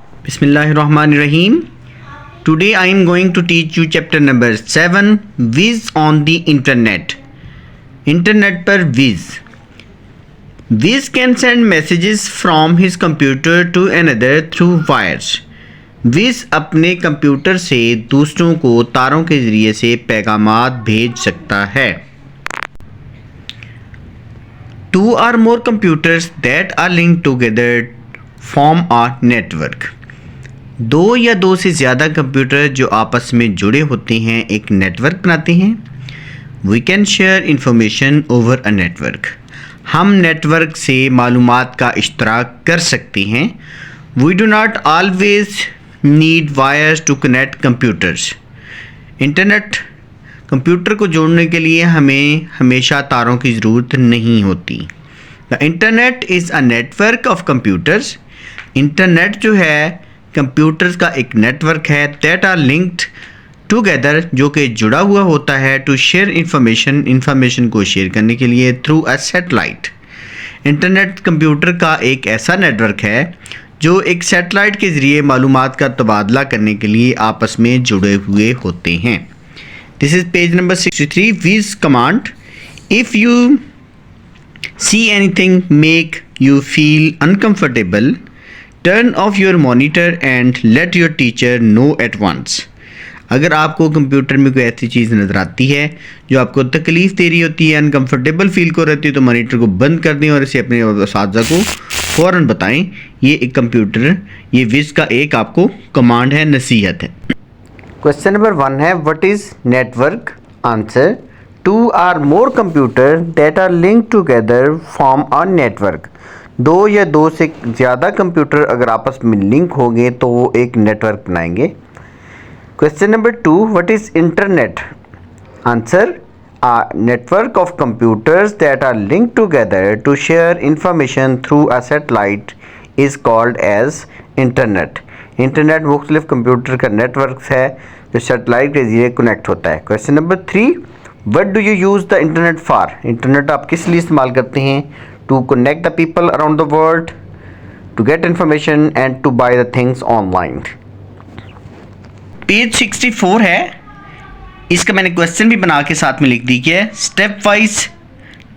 Bismillahirrahmanirrahim. Today I am going to teach you chapter number 7, Viz on the Internet. Internet पर Viz. Viz can send messages from his computer to another through wires. Viz अपने computer से दूसरों को तारों के ज़रिए से पैगामात भेज सकता है. Two or more computers that are linked together form a network. दो या दो से ज़्यादा कंप्यूटर जो आपस में जुड़े होते हैं एक नेटवर्क बनाते हैं. We can share information over a network. हम नेटवर्क से मालूमात का इश्तराक कर सकते हैं. We do not always need wires to connect computers. Internet computer को जोड़ने के लिए हमें हमेशा तारों की ज़रूरत नहीं होती. The internet is a network of computers. Internet जो है कंप्यूटर्स का एक नेटवर्क है दैट आर लिंक्ड टुगेदर जो कि जुड़ा हुआ होता है टू शेयर इंफॉर्मेशन को शेयर करने के लिए through a satellite. Internet computer का एक ऐसा नेटवर्क है जो एक सैटेलाइट के ज़रिए मालूमात का तबादला करने के लिए आपस में जुड़े हुए होते हैं. This is page number 63. Viz command. If you see anything make you feel uncomfortable, turn off your monitor and let your teacher know at once. अगर आपको कंप्यूटर में कोई ऐसी चीज़ नज़र आती है जो आपको तकलीफ़ दे रही होती है, अनकम्फर्टेबल फील को रहती है, तो मॉनिटर को बंद कर दें और इसे अपने उस्ताद को फ़ौरन बताएं. ये एक कंप्यूटर, ये विज़ का एक आपको कमांड है, नसीहत है. क्वेश्चन नंबर 1 है what is network. Answer two or more computer that are link together form a network. दो या दो से ज़्यादा कंप्यूटर अगर आपस में लिंक होंगे तो वो एक नेटवर्क बनाएंगे. Question number 2 what is internet. Answer a network of computers that are link together to share information through a satellite is called as internet. Internet मुख्तलिफ कंप्यूटर का नेटवर्क है जो सैटेलाइट के ज़रिए कनेक्ट होता है. Question number 3 what do you use the internet for. Internet आप किस लिए इस्तेमाल करते हैं. To connect the people around the world, to get information and to buy the things online. Page 64 है. इसका मैंने क्वेश्चन भी बना के साथ में लिख दी है. Step wise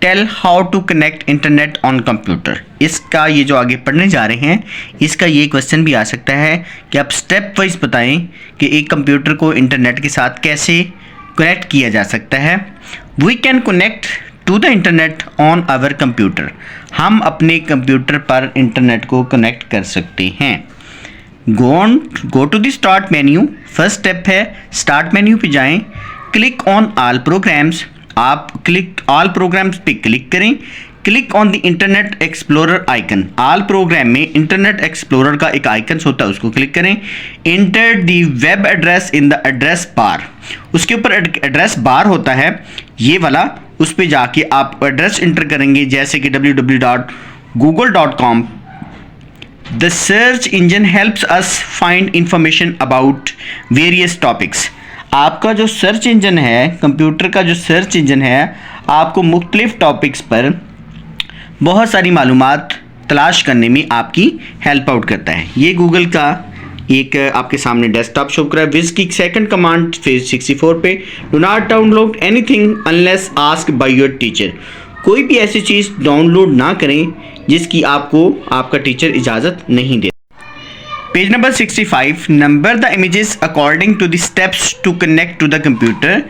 tell how to connect internet on computer. इसका ये जो आगे पढ़ने जा रहे हैं इसका ये क्वेश्चन भी आ सकता है कि आप स्टेप वाइज बताएं कि एक कंप्यूटर को इंटरनेट के साथ कैसे कनेक्ट किया जा सकता है. We can connect to the internet on our computer. हम अपने कंप्यूटर पर इंटरनेट को कनेक्ट कर सकते हैं. Go to the start menu. First step है स्टार्ट मेन्यू पे जाएं. Click on all programs. आप ऑल प्रोग्राम्स पे क्लिक करें. Click on the internet explorer icon. All program में इंटरनेट एक्सप्लोरर का एक आइकन होता है, उसको क्लिक करें. Enter the web address in the address bar. उसके ऊपर एड्रेस बार होता है ये वाला, उस पे जाके आप एड्रेस इंटर करेंगे जैसे कि www.google.com. The search engine helps us find information about various topics. आपका जो सर्च इंजन है, कंप्यूटर का जो सर्च इंजन है, आपको मुख्तलिफ टॉपिक्स पर बहुत सारी मालूमात तलाश करने में आपकी हेल्प आउट करता है. ये गूगल का एक आपके सामने डेस्कटॉप शो कर रहा है. विज़ की सेकंड कमांड पेज 64 पे do not download anything unless ask by your teacher. कोई भी ऐसी चीज़ डाउनलोड ना करें जिसकी आपको आपका टीचर इजाज़त नहीं दे. Page number 65 number the images according to the steps to connect to the computer.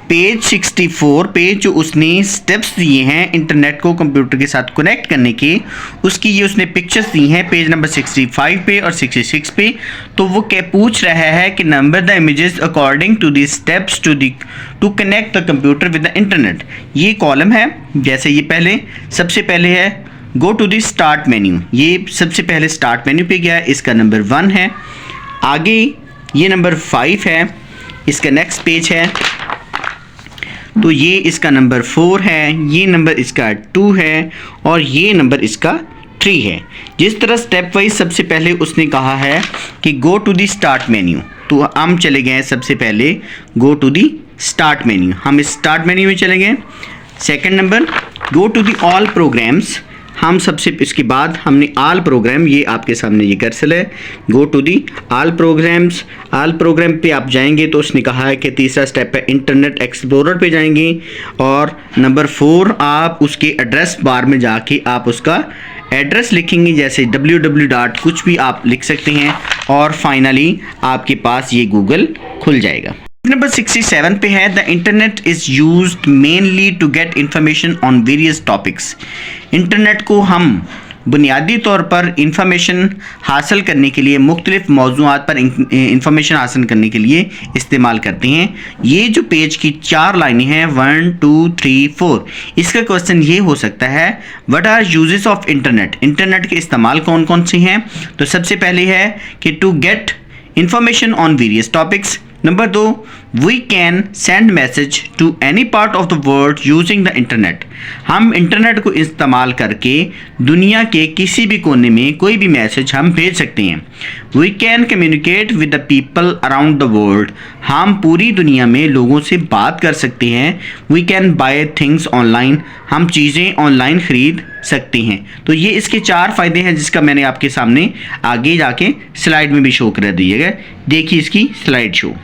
Page 64 पे जो उसने स्टेप्स दिए हैं इंटरनेट को कंप्यूटर के साथ कनेक्ट करने के, उसकी ये उसने पिक्चर्स दी हैं पेज नंबर 65 पे और 66 पे. तो वो क्या पूछ रहा है कि number the images according to the steps to connect the computer with the internet. ये कॉलम है. जैसे ये पहले सबसे पहले है go to the start menu. ये सबसे पहले स्टार्ट मेन्यू पे गया, इसका नंबर 1 है. आगे ये नंबर 5 है, इसका नेक्स्ट पेज है तो ये इसका नंबर 4 है, ये नंबर इसका 2 है और ये नंबर इसका 3 है. जिस तरह स्टेप वाइज सबसे पहले उसने कहा है कि go to the start menu, तो हम चले गए सबसे पहले go to the start menu. हम इस स्टार्ट मेन्यू में चले गए. Second number go to the all programs. हम सबसे इसके बाद हमने ऑल प्रोग्राम, ये आपके सामने ये कर्सर है, go to the all programs. All program पे आप जाएंगे तो उसने कहा है कि तीसरा स्टेप है इंटरनेट एक्सप्लोरर पे जाएंगे, और नंबर 4 आप उसके एड्रेस बार में जाके आप उसका एड्रेस लिखेंगे, जैसे www. कुछ भी आप लिख सकते हैं, और फाइनली आपके पास ये गूगल खुल जाएगा। नंबर 67 पे है the internet is used mainly to get information on various topics. Internet को हम बुनियादी तौर पर इंफॉर्मेशन हासिल करने के लिए, मुख्तलिफ मौज़ूआत पर इंफॉर्मेशन हासिल करने के लिए इस्तेमाल करते हैं। ये जो पेज की 4 लाइनें हैं 1 2 3 4, इसका क्वेश्चन ये हो सकता है what are uses of internet. Internet के इस्तेमाल कौन कौन से हैं? तो सबसे पहले है कि to get information on various topics. Number 2, we can send message to any part of the world using the internet. हम इंटरनेट को इस्तेमाल करके दुनिया के किसी भी कोने में कोई भी मैसेज हम भेज सकते हैं। We can communicate with the people around the world. हम पूरी दुनिया में लोगों से बात कर सकते हैं। We can buy things online. हम चीज़ें ऑनलाइन ख़रीद सकते हैं। तो ये इसके 4 फ़ायदे हैं, जिसका मैंने आपके सामने आगे जाके स्लाइड में भी शो कर दिएगा। देखिए इसकी स्लाइड शो।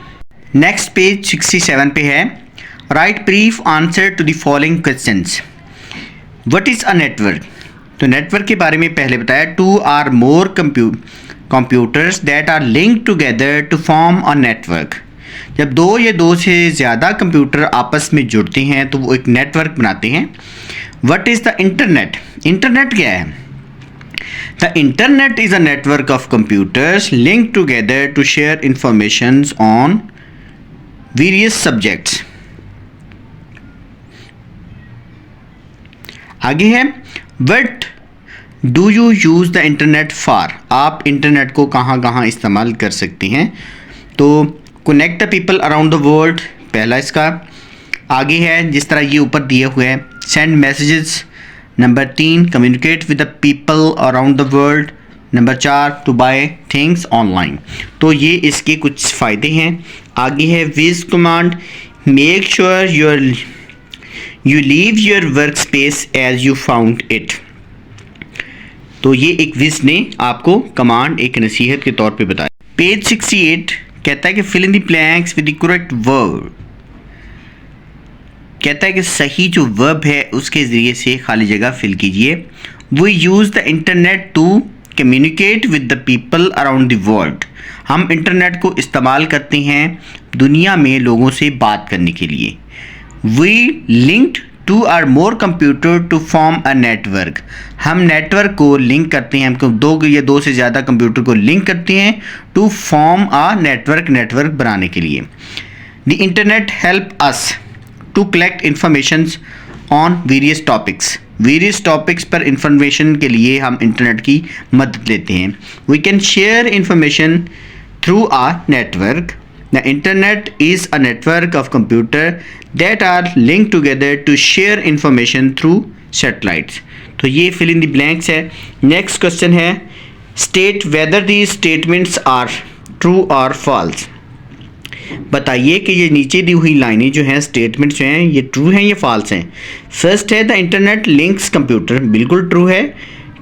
नेक्स्ट पेज 67 पे है write brief answer to the following questions. What is a network? तो नेटवर्क के बारे में पहले बताया 2 or more computers that are linked together to form a network। जब 2 या 2 से ज़्यादा कंप्यूटर आपस में जुड़ते हैं तो वो एक नेटवर्क बनाते हैं। What is the internet? Internet क्या है? The internet is a network of computers linked together to share information on various subjects। आगे है What do you use the internet for? आप इंटरनेट को कहाँ कहाँ इस्तेमाल कर सकते हैं? तो connect the people around the world पहला इसका। आगे है जिस तरह ये ऊपर दिए हुए हैं send messages। Number 3 communicate with the people around the world। Number 4 to buy things online। तो ये इसके कुछ फ़ायदे हैं। आगे है wiz command make sure you leave your work space as you found it. तो ये एक विज ने आपको कमांड एक नसीहत के तौर पे बताया। पेज 68 कहता है कि fill in the blanks with the correct verb. कहता है कि सही जो वर्ब है उसके ज़रिए से खाली जगह फिल कीजिए। We use the internet to communicate with the people around the world. हम इंटरनेट को इस्तेमाल करते हैं दुनिया में लोगों से बात करने के लिए। We linked 2 or more computer to form a network. हम नेटवर्क को लिंक करते हैं, हम 2 या 2 से ज़्यादा कंप्यूटर को लिंक करते हैं टू फॉर्म अ नेटवर्क बनाने के लिए। The internet help us to collect information on various topics पर इंफॉर्मेशन के लिए हम इंटरनेट की मदद लेते हैं। We can share information through a network. The internet is a network of computer that are link together to share information through satellites. तो ये फिल इन द ब्लैंक्स है। नेक्स्ट क्वेश्चन है state whether these statements are true और false. बताइए कि ये नीचे दी हुई लाइनें जो हैं, स्टेटमेंट्स जो हैं, ये ट्रू हैं या फॉल्स हैं। फर्स्ट है द इंटरनेट लिंक्स कंप्यूटर। बिल्कुल ट्रू है।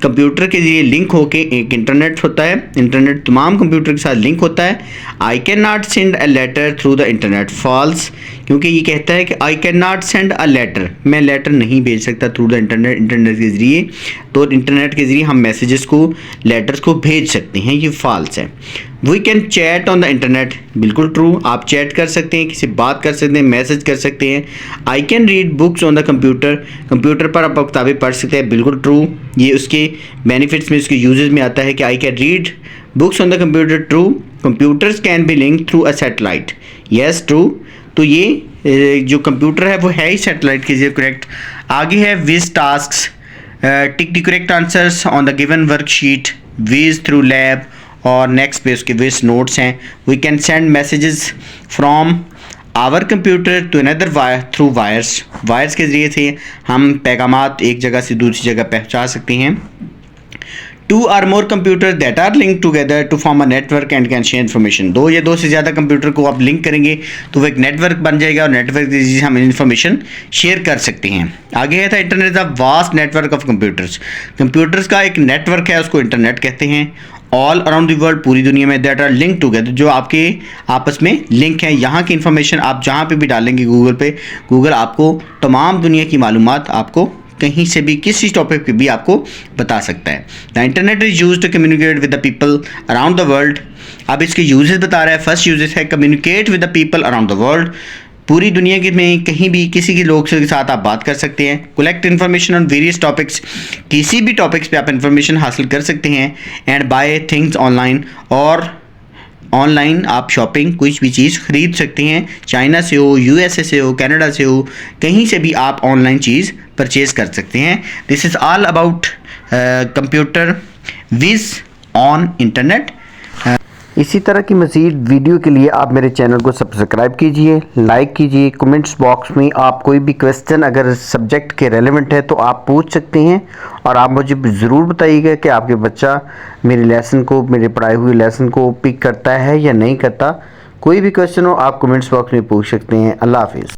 कंप्यूटर के ज़रिए लिंक होके एक इंटरनेट होता है। इंटरनेट तमाम कंप्यूटर के साथ लिंक होता है। I can not send a letter through the internet. False, क्योंकि ये कहता है कि I can not send a letter, मैं लेटर नहीं भेज सकता थ्रू द इंटरनेट के ज़रिए। तो इंटरनेट के ज़रिए हम मैसेजेस को, लेटर्स को भेज सकते हैं, ये फॉल्स है। We can chat on the internet. बिल्कुल ट्रू, आप चैट कर सकते हैं, किसी बात कर सकते हैं, मैसेज कर सकते हैं। I can read books on the computer पर आप किताबें पढ़ सकते हैं। बिल्कुल ट्रू, ये उसके बेनिफिट्स में, उसके यूजेस में आता है कि I can read books on the computer. True, computers can be link through a satellite. Yes true. तो ये जो कंप्यूटर है वो है ही सैटेलाइट के जरिए। करेक्ट। आगे है wiz tasks. Tick the correct answers on the given worksheet. Wiz through lab और नेक्स्ट पे उसके विज नोट्स हैं। We can send messages from our computer to another wire through wires के ज़रिए से हम पैगामात एक जगह से दूसरी जगह पहुंचा सकते हैं। 2 or more computers that are linked together to form a network and can share information। दो या दो से ज़्यादा कंप्यूटर को आप लिंक करेंगे तो वो एक नेटवर्क बन जाएगा और नेटवर्क के जरिए हम इन्फॉर्मेशन शेयर कर सकते हैं। आगे है था internet the vast network of computers. Computers का एक नेटवर्क है, उसको इंटरनेट कहते हैं। ऑल अराउंड द वर्ल्ड, पूरी दुनिया में, दैट आर लिंक टुगेदर, जो आपके आपस में लिंक है। यहाँ की इन्फॉर्मेशन आप जहाँ पे भी डालेंगे गूगल पे, गूगल आपको तमाम दुनिया की मालूमात आपको कहीं से भी किसी टॉपिक पे भी आपको बता सकता है। The internet is use to communicate with the people around the world. अब इसके यूजेस बता रहा है। फर्स्ट यूजेस है communicate with the people around the world. पूरी दुनिया के में कहीं भी किसी के लोग के साथ आप बात कर सकते हैं। Collect information on various topics, किसी भी टॉपिक्स पे आप इन्फॉर्मेशन हासिल कर सकते हैं। एंड बाय थिंग्स ऑनलाइन, और ऑनलाइन आप शॉपिंग कुछ भी चीज़ खरीद सकते हैं। चाइना से हो, यूएसए से हो, कनाडा से हो, कहीं से भी आप ऑनलाइन चीज़ परचेज कर सकते हैं। This is all about computer wiz on internet. इसी तरह की मज़ीद वीडियो के लिए आप मेरे चैनल को सब्सक्राइब कीजिए, लाइक कीजिए। कमेंट्स बॉक्स में आप कोई भी क्वेश्चन अगर सब्जेक्ट के रेलेवेंट है तो आप पूछ सकते हैं, और आप मुझे ज़रूर बताइएगा कि आपके बच्चा मेरे लेसन को, मेरे पढ़ाए हुए लेसन को पिक करता है या नहीं करता। कोई भी क्वेश्चन हो आप कमेंट्स बॉक्स में पूछ सकते हैं। अल्लाह हाफिज़।